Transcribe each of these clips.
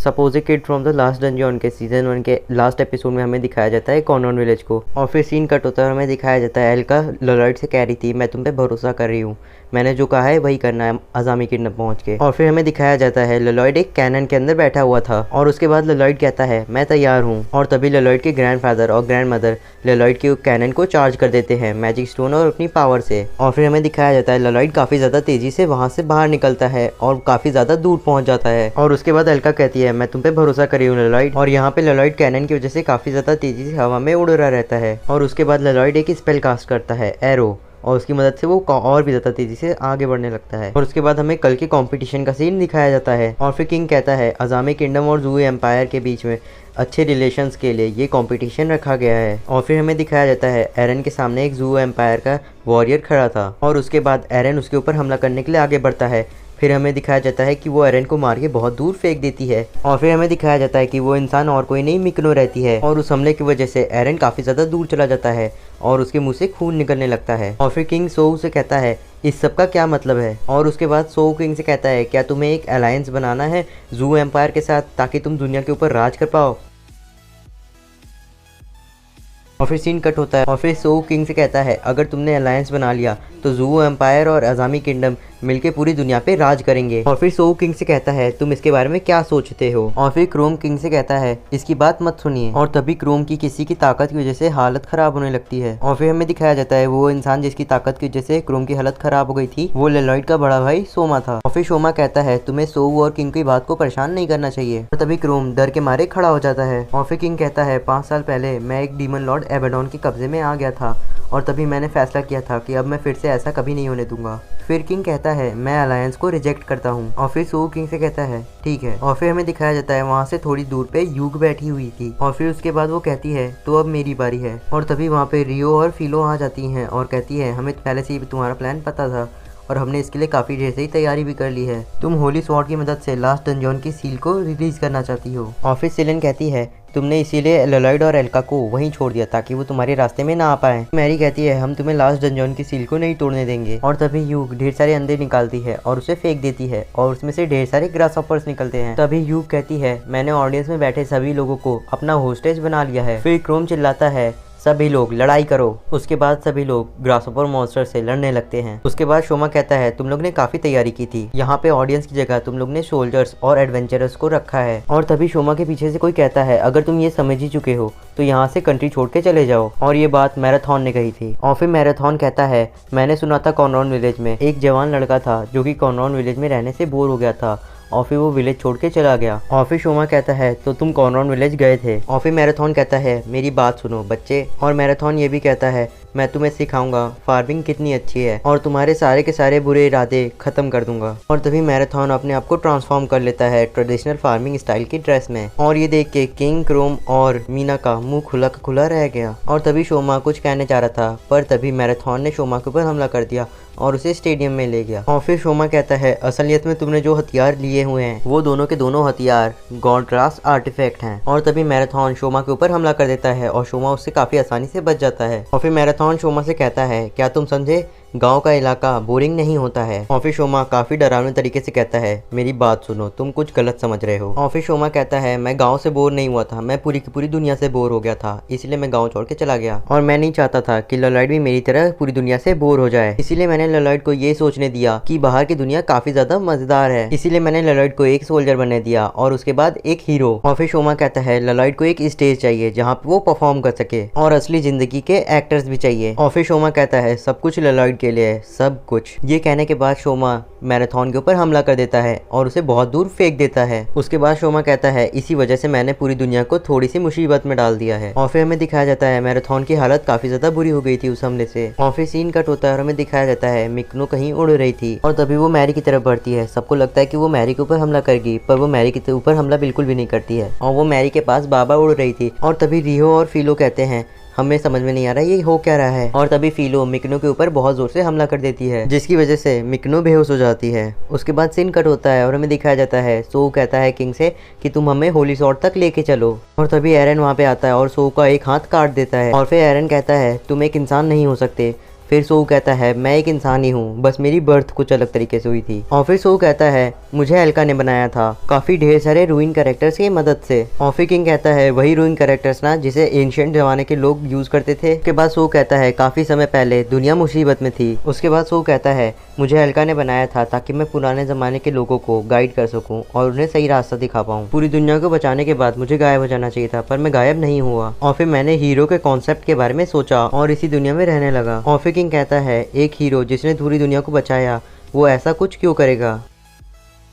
Suppose A kid from the last dungeon के season 1 के last episode में हमें दिखाया जाता है कॉर्नर विलेज को, और फिर सीन कट होता है और हमें दिखाया जाता है एल्का लोलॉइड से कह रही थी मैं तुम पे भरोसा कर रही हूँ, मैंने जो कहा है वही करना है अज़ामी किंगडम पहुंच के। और फिर हमें दिखाया जाता है लोलॉइड एक कैनन के अंदर बैठा हुआ था और उसके बाद लोलॉइड कहता है मैं तैयार हूँ, और तभी लोलॉइड के ग्रैंडफादर और ग्रैंड मदर लोलॉइड के कैनन को चार्ज कर देते हैं मैजिक स्टोन और अपनी पावर से। और फिर हमें दिखाया जाता है लोलॉइड काफ़ी ज़्यादा तेज़ी से वहाँ से बाहर निकलता है और काफ़ी ज़्यादा दूर पहुँच जाता है। और उसके बाद एल्का कहती है मैं तुम पे भरोसा करी हूँ लोलॉइड, और यहाँ पे लोलॉइड कैनन की वजह से काफ़ी ज़्यादा तेज़ी से हवा में उड़ रहा रहता है। और उसके बाद लोलॉइड एक स्पेल कास्ट करता है एरो, और उसकी मदद से वो और भी ज़्यादा तेज़ी से आगे बढ़ने लगता है। और उसके बाद हमें कल के कंपटीशन का सीन दिखाया जाता है और फिर किंग कहता है अज़ामी किंगडम और ज़ू एम्पायर के बीच में अच्छे रिलेशंस के लिए ये कंपटीशन रखा गया है। और फिर हमें दिखाया जाता है एरन के सामने एक ज़ू एम्पायर का वॉरियर खड़ा था और उसके बाद एरन उसके ऊपर हमला करने के लिए आगे बढ़ता है। फिर हमें दिखाया जाता है कि वो एरन को मार के बहुत दूर फेंक देती है। और फिर हमें दिखाया जाता है कि वो इंसान और कोई नहीं मिकनो रहती है, और उस हमले की वजह से एरन काफ़ी ज़्यादा दूर चला जाता है और उसके मुंह से खून निकलने लगता है। और फिर किंग सोऊ से कहता है इस सब का क्या मतलब है, और उसके बाद सोऊ किंग से कहता है क्या तुम्हें एक अलायंस बनाना है ज़ू एम्पायर के साथ ताकि तुम दुनिया के ऊपर राज कर पाओ। और फिर सीन कट होता है और फिर सोऊ किंग से कहता है अगर तुमने अलायंस बना लिया तो ज़ू एम्पायर और अज़ामी किंगडम मिलके पूरी दुनिया पे राज करेंगे। और फिर सोऊ किंग से कहता है तुम इसके बारे में क्या सोचते हो। और फिर क्रोम किंग से कहता है इसकी बात मत सुनिए। और तभी क्रोम की किसी की ताकत की वजह से हालत खराब होने लगती है। और फिर हमें दिखाया जाता है वो इंसान जिसकी ताकत की वजह से क्रोम की हालत खराब हो गई थी वो लोलॉइड का बड़ा भाई सोमा था। और फिर सोमा कहता है तुम्हें सोऊ और किंग की बात को परेशान नहीं करना चाहिए। और तभी क्रोम डर के मारे खड़ा हो जाता है। और फिर किंग कहता है 5 साल पहले मैं एक डीमन लॉर्ड एबेडोन के कब्जे में आ गया था और तभी मैंने फैसला किया था कि अब मैं फिर से ऐसा कभी नहीं होने दूंगा। फिर किंग कहता है मैं अलायंस को रिजेक्ट करता हूँ। और फिर सोऊ किंग से कहता है ठीक है। और फिर हमें दिखाया जाता है वहाँ से थोड़ी दूर पे यूग बैठी हुई थी और फिर उसके बाद वो कहती है तो अब मेरी बारी है। और तभी वहाँ पे रियो और फिलो आ जाती हैं और कहती है हमें पहले से ही तुम्हारा प्लान पता था और हमने इसके लिए काफ़ी ढेर से तैयारी भी कर ली है। तुम होली स्वॉर्ड की मदद से लास्ट डंजन की सील को रिलीज करना चाहती हो। और फिर सिलन कहती है तुमने इसीलिए लोलॉइड और एल्का को वहीं छोड़ दिया ताकि वो तुम्हारे रास्ते में ना आ पाए। मैरी कहती है हम तुम्हें लास्ट डंजन की सील को नहीं तोड़ने देंगे। और तभी यूग ढेर सारे अंडे निकालती है और उसे फेंक देती है और उसमें से ढेर सारे ग्रासहॉपर्स निकलते हैं। तभी यूग कहती है मैंने ऑडियंस में बैठे सभी लोगों को अपना होस्टेज बना लिया है। फिर क्रोम चिल्लाता है सभी लोग लड़ाई करो। उसके बाद सभी लोग ग्रासहॉपर मॉन्स्टर से लड़ने लगते हैं। उसके बाद शोमा कहता है तुम लोग ने काफी तैयारी की थी, यहाँ पे ऑडियंस की जगह तुम लोग ने सोल्जर्स और एडवेंचरर्स को रखा है। और तभी शोमा के पीछे से कोई कहता है अगर तुम ये समझ ही चुके हो तो यहाँ से कंट्री छोड़ के चले जाओ। और ये बात मैराथन ने कही थी। और फिर मैराथन कहता है मैंने सुना था कॉर्नरॉन विलेज में एक जवान लड़का था जो कि कॉर्नरॉन विलेज में रहने से बोर हो गया था और फिर वो विलेज छोड़ के चला गया। और फिर शोमा कहता है तो तुम कॉर्नरॉन विलेज गए थे। और फिर मैराथन कहता है मेरी बात सुनो बच्चे। और मैराथन ये भी कहता है मैं तुम्हें सिखाऊंगा फार्मिंग कितनी अच्छी है और तुम्हारे सारे के सारे बुरे इरादे खत्म कर दूंगा। और तभी मैराथन अपने आप को ट्रांसफॉर्म कर लेता है ट्रेडिशनल फार्मिंग स्टाइल की ड्रेस में। और ये देख के किंग, क्रोम और मीना का मुंह खुला का खुला रह गया। और तभी शोमा कुछ कहने चाह रहा था पर तभी मैराथन ने शोमा के ऊपर हमला कर दिया और उसे स्टेडियम में ले गया। और फिर शोमा कहता है असलियत में तुमने जो हथियार लिए हुए हैं वो दोनों के दोनों हथियार गॉड्रास आर्टिफैक्ट हैं। और तभी मैराथन शोमा के ऊपर हमला कर देता है और शोमा उससे काफी आसानी से बच जाता है। और फिर मैराथन शोमा से कहता है क्या तुम समझे गांव का इलाका बोरिंग नहीं होता है। और फिर शोमा काफी डरावने तरीके से कहता है मेरी बात सुनो तुम कुछ गलत समझ रहे हो। और फिर शोमा कहता है मैं गांव से बोर नहीं हुआ था, मैं पूरी की पूरी दुनिया से बोर हो गया था इसलिए मैं गांव छोड़ के चला गया और मैं नहीं चाहता था कि लोलॉइड भी मेरी तरह पूरी दुनिया से बोर हो जाए। इसीलिए मैंने लोलॉइड को ये सोचने दिया कि बाहर की दुनिया काफी ज्यादा मजेदार है, इसीलिए मैंने लोलॉइड को एक सोल्जर बनने दिया और उसके बाद एक हीरो। और फिर शोमा कहता है लोलॉइड को एक स्टेज चाहिए जहाँ पे वो परफॉर्म कर सके और असली जिंदगी के एक्टर्स भी चाहिए। और फिर शोमा कहता है सब कुछ लोलॉइड के लिए है, सब कुछ। ये कहने के बाद शोमा मैराथन के ऊपर हमला कर देता है और उसे बहुत दूर फेंक देता है। उसके बाद शोमा कहता है इसी वजह से मैंने पूरी दुनिया को थोड़ी सी मुसीबत में डाल दिया है। और फिर हमें दिखाया जाता है मैराथन की हालत काफी ज्यादा बुरी हो गई थी उस हमले से। और फिर सीन कट होता है और हमें दिखाया जाता है मिकनो कहीं उड़ रही थी और तभी वो मैरी की तरफ बढ़ती है। सबको लगता है कि वो मैरी के ऊपर हमला करेगी पर वो मैरी के ऊपर हमला बिल्कुल भी नहीं करती है और वो मैरी के पास बाबा उड़ रही थी। और तभी रियो और फिलो कहते हैं हमें समझ में नहीं आ रहा ये हो क्या रहा है। और तभी फिलो मिकनो के ऊपर बहुत जोर से हमला कर देती है जिसकी वजह से मिकनो बेहोश हो जाती है। उसके बाद सीन कट होता है और हमें दिखाया जाता है सो कहता है किंग से कि तुम हमें होली स्वॉर्ड तक लेके चलो। और तभी एरन वहाँ पे आता है और सो का एक हाथ काट देता है। और फिर एरन कहता है तुम एक इंसान नहीं हो सकते, फिर सो कहता है मैं एक इंसान ही हूँ, बस मेरी बर्थ कुछ अलग तरीके से हुई थी। और फिर सो कहता है मुझे एल्का ने बनाया था काफी ढेर सारे रूइन कैरेक्टर्स की मदद से। और फिर किंग कहता है वही रूइन कैरेक्टर्स ना जिसे एंशिएंट जमाने के लोग यूज करते थे। उसके बाद सो कहता है काफी समय पहले दुनिया मुसीबत में थी। उसके बाद सो कहता है मुझे एल्का ने बनाया था ताकि मैं पुराने जमाने के लोगों को गाइड कर सकूं और उन्हें सही रास्ता दिखा पाऊं। पूरी दुनिया को बचाने के बाद मुझे गायब हो जाना चाहिए था, पर मैं गायब नहीं हुआ। और फिर मैंने हीरो के कॉन्सेप्ट के बारे में सोचा और इसी दुनिया में रहने लगा। और फिर किंग कहता है एक हीरो जिसने पूरी दुनिया को बचाया वो ऐसा कुछ क्यों करेगा।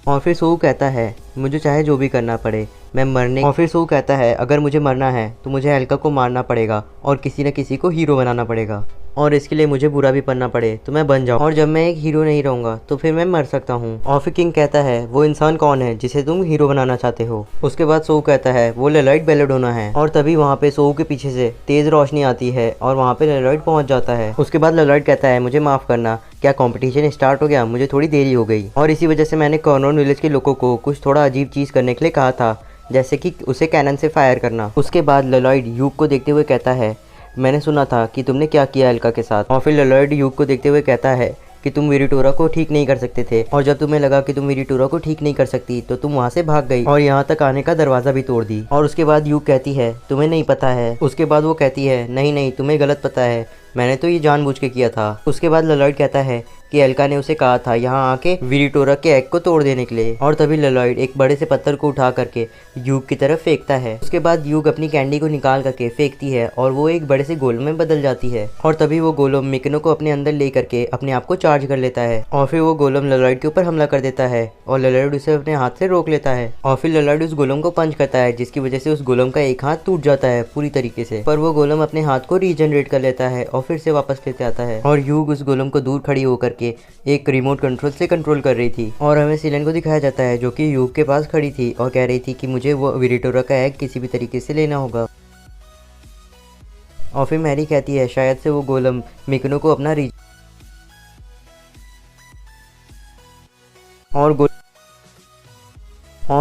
और फिर सो कहता है मुझे चाहे जो भी करना पड़े मैं मरने। और फिर सो कहता है अगर मुझे मरना है तो मुझे एल्का को मारना पड़ेगा और किसी न किसी को हीरो बनाना पड़ेगा, और इसके लिए मुझे बुरा भी बनना पड़े तो मैं बन जाऊँ, और जब मैं एक हीरो नहीं रहूँगा तो फिर मैं मर सकता हूँ। और फिर किंग कहता है वो इंसान कौन है जिसे तुम हीरो बनाना चाहते हो। उसके बाद सो कहता है वो लेलॉइड बेलेडोना है। और तभी वहाँ पे सो के पीछे से तेज रोशनी आती है और वहाँ पे लेलॉइड पहुँच जाता है। उसके बाद लेलॉइड कहता है मुझे माफ़ करना, क्या कंपटीशन स्टार्ट हो गया, मुझे थोड़ी देरी हो गई और इसी वजह से मैंने कॉर्नर विलेज के लोगों को कुछ थोड़ा अजीब चीज़ करने के लिए कहा था, जैसे कि उसे कैनन से फायर करना। उसके बाद लेलॉइड यूग को देखते हुए कहता है मैंने सुना था कि तुमने क्या किया एल्का के साथ। और फिर लेलॉइड यूग को देखते हुए कहता है कि तुम विरिटोरा को ठीक नहीं कर सकते थे, और जब तुम्हें लगा कि तुम विरिटोरा को ठीक नहीं कर सकती तो तुम वहाँ से भाग गई और यहाँ तक आने का दरवाज़ा भी तोड़ दी। और उसके बाद यूग कहती है तुम्हें नहीं पता है। उसके बाद वो कहती है नहीं नहीं तुम्हें गलत पता है, मैंने तो ये जानबूझ के किया था। उसके बाद लेलॉइड कहता है कि एल्का ने उसे कहा था यहाँ आके विरिटोरा के एग को तोड़ देने के लिए। और तभी लेलॉइड एक बड़े से पत्थर को उठा करके यूग की तरफ फेंकता है। उसके बाद यूग अपनी कैंडी को निकाल करके फेंकती है और वो एक बड़े से गोलम में बदल जाती है। और तभी वो गोलम मिकनो को अपने अंदर ले करके अपने आप को चार्ज कर लेता है। और फिर वो गोलम लेलॉइड के ऊपर हमला कर देता है और लेलॉइड उसे अपने हाथ से रोक लेता है। और फिर लेलॉइड उस गोलम को पंच करता है जिसकी वजह से उस गोलम का एक हाथ टूट जाता है पूरी तरीके से, पर वो गोलम अपने हाथ को रीजनरेट कर लेता है और फिर से वापस लेते आता है। और यूग उस गोलम को दूर खड़ी होकर के एक रिमोट कंट्रोल से कंट्रोल कर रही थी। और हमें सिलेन को दिखाया जाता है जो कि यूग के पास खड़ी थी और कह रही थी कि मुझे वो विरिटोरा का एग किसी भी तरीके से लेना होगा। और फिर मैरी कहती है शायद से वो गोलम मिकनो को अपना और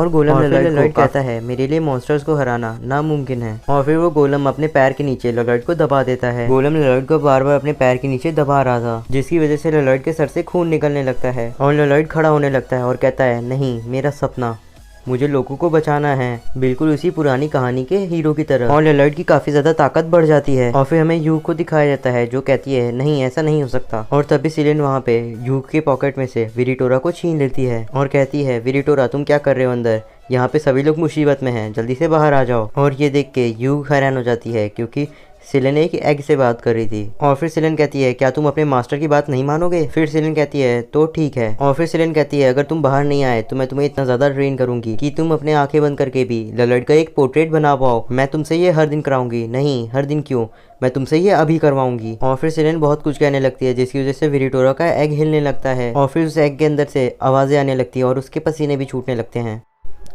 गोलम लेलॉइड कहता है मेरे लिए मॉन्स्टर्स को हराना नामुमकिन है। और फिर वो गोलम अपने पैर के नीचे लेलॉइड को दबा देता है। गोलम लेलॉइड को बार बार अपने पैर के नीचे दबा रहा था जिसकी वजह से लेलॉइड के सर से खून निकलने लगता है और लेलॉइड खड़ा होने लगता है और कहता है नहीं मेरा सपना, मुझे लोगों को बचाना है, बिल्कुल उसी पुरानी कहानी के हीरो की तरह। और लेलॉइड की काफी ज्यादा ताकत बढ़ जाती है। और फिर हमें यूग को दिखाया जाता है जो कहती है नहीं ऐसा नहीं हो सकता। और तभी सिलेन वहाँ पे यूग के पॉकेट में से विरिटोरा को छीन लेती है और कहती है विरिटोरा तुम क्या कर रहे हो अंदर, यहाँ पे सभी लोग मुसीबत में हैं, जल्दी से बाहर आ जाओ। और ये देख के यूग हैरान हो जाती है क्योंकि सिलेन एक एग से बात कर रही थी। और फिर सिलेन कहती है क्या तुम अपने मास्टर की बात नहीं मानोगे। फिर सिलेन कहती है तो ठीक है। और फिर सिलेन कहती है अगर तुम बाहर नहीं आए तो मैं तुम्हें इतना ज्यादा ट्रेन करूंगी कि तुम अपने आंखें बंद करके भी लेलॉइड का एक पोर्ट्रेट बना पाओ। मैं तुमसे ये हर दिन कराऊंगी। नहीं हर दिन क्यों, मैं तुमसे ये अभी करवाऊंगी। और फिर सिलेन बहुत कुछ कहने लगती है जिसकी वजह से विरिटोरा का एग हिलने लगता है और फिर उस एग के अंदर से आवाजें आने लगती है और उसके पसीने भी छूटने लगते हैं।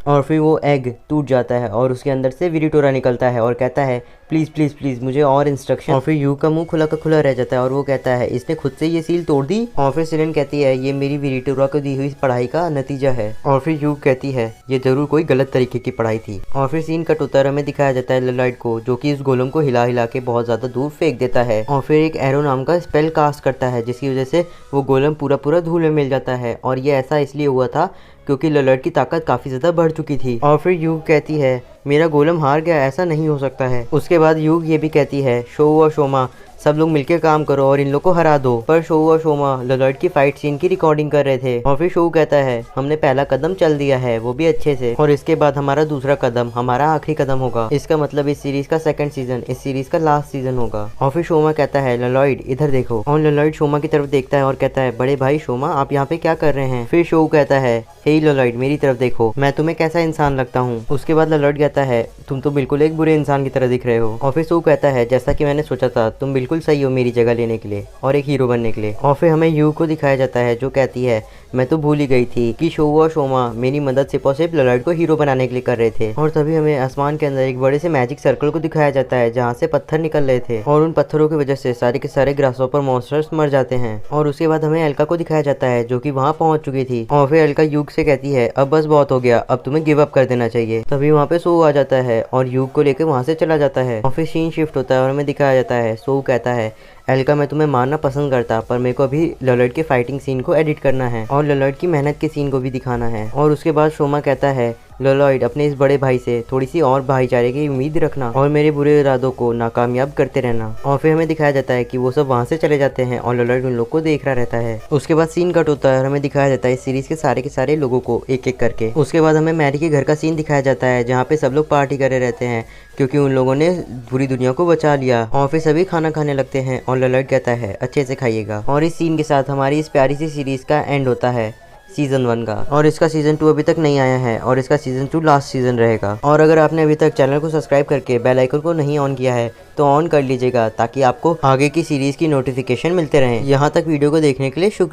और फिर वो एग टूट जाता है और उसके अंदर से विरिटोरा निकलता है और कहता है प्लीज़ प्लीज़ प्लीज़ मुझे और इंस्ट्रक्शन। और फिर यूग का मुंह खुला का खुला रह जाता है और वो कहता है इसने खुद से ये सील तोड़ दी। और फिर सिलेन कहती है ये मेरी विरिटोरा को दी हुई पढ़ाई का नतीजा है। और फिर यूग कहती है ये जरूर कोई गलत तरीके की पढ़ाई थी। और फिर सीन कट होता है, हमें दिखाया जाता है लेलॉइड को जो कि इस गोलम को हिला हिला के बहुत ज़्यादा दूर फेंक देता है और फिर एक एरो नाम का स्पेल कास्ट करता है जिसकी वजह से वो गोलम पूरा पूरा धूल में मिल जाता है। और ये ऐसा इसलिए हुआ था क्योंकि लेलॉइड की ताकत काफ़ी ज़्यादा बढ़ चुकी थी। और फिर यूग कहती है मेरा गोलम हार गया, ऐसा नहीं हो सकता है। उसके बाद यूग ये भी कहती है शो और शोमा सब लोग मिलकर काम करो और इन लोग को हरा दो। पर शो और शोमा लेलॉइड की फाइट सीन की रिकॉर्डिंग कर रहे थे। और फिर शो कहता है हमने पहला कदम चल दिया है वो भी अच्छे से, और इसके बाद हमारा दूसरा कदम हमारा आखिरी कदम होगा। इसका मतलब इस सीरीज का सेकंड सीजन इस सीरीज का लास्ट सीजन होगा। और फिर शोमा कहता है लेलॉइड इधर देखो। और लेलॉइड शोमा की तरफ देखता है और कहता है बड़े भाई शोमा आप यहाँ पे क्या कर रहे हैं। फिर शो कहता है हे लेलॉइड मेरी तरफ देखो, मैं तुम्हें कैसा इंसान लगता हूँ। उसके बाद लेलॉइड कहता है तुम तो बिल्कुल एक बुरे इंसान की तरह दिख रहे हो। और फिर शो कहता है जैसा कि मैंने सोचा था तुम बिल्कुल सही हो मेरी जगह लेने के लिए और एक हीरो बनने के लिए। और फिर हमें यू को दिखाया जाता है जो कहती है मैं तो भूल ही गई थी कि शो और शोमा मेरी मदद से सिर्फ लेलॉइड को हीरो बनाने के लिए कर रहे थे। और तभी हमें आसमान के अंदर एक बड़े से मैजिक सर्कल को दिखाया जाता है जहाँ से पत्थर निकल रहे थे और उन पत्थरों की वजह से सारे के सारे ग्रासहॉपर मॉन्स्टर्स मर जाते हैं। और उसके बाद हमें एल्का को दिखाया जाता है जो कि वहाँ पहुंच चुकी थी। और फिर एल्का यूग से कहती है अब बस बहुत हो गया, अब तुम्हें गिव अप कर देना चाहिए। तभी वहाँ पे सो आ जाता है और यूग को लेकर वहाँ से चला जाता है। और फिर सीन शिफ्ट होता है और हमें दिखाया जाता है सो कहता है, एल्का मैं तुम्हें मारना पसंद करता, पर मेरे को अभी लॉयड के फाइटिंग सीन को एडिट करना है और लॉयड की मेहनत के सीन को भी दिखाना है। और उसके बाद शोमा कहता है, लॉयड अपने इस बड़े भाई से थोड़ी सी और भाईचारे की उम्मीद रखना और मेरे बुरे इरादों को नाकामयाब करते रहना। और फिर हमें दिखाया जाता है कि वो सब वहाँ से चले जाते हैं और लॉयड उन लोग को देख रहा रहता है। उसके बाद सीन कट होता है और हमें दिखाया जाता है इस सीरीज के सारे लोगों को एक एक करके। उसके बाद हमें मैरी के घर का सीन दिखाया जाता है जहाँ पे सब लोग पार्टी करे रहते हैं क्योंकि उन लोगों ने पूरी दुनिया को बचा लिया। और फिर सभी खाना खाने लगते हैं और लॉयड कहता है अच्छे से खाइएगा। और इस सीन के साथ हमारी इस प्यारी सी सीरीज का एंड होता है सीजन 1 का। और इसका सीजन 2 अभी तक नहीं आया है और इसका सीजन 2 लास्ट सीजन रहेगा। और अगर आपने अभी तक चैनल को सब्सक्राइब करके बेल आइकन को नहीं ऑन किया है तो ऑन कर लीजिएगा ताकि आपको आगे की सीरीज की नोटिफिकेशन मिलते रहें। यहाँ तक वीडियो को देखने के लिए शुक्रिया।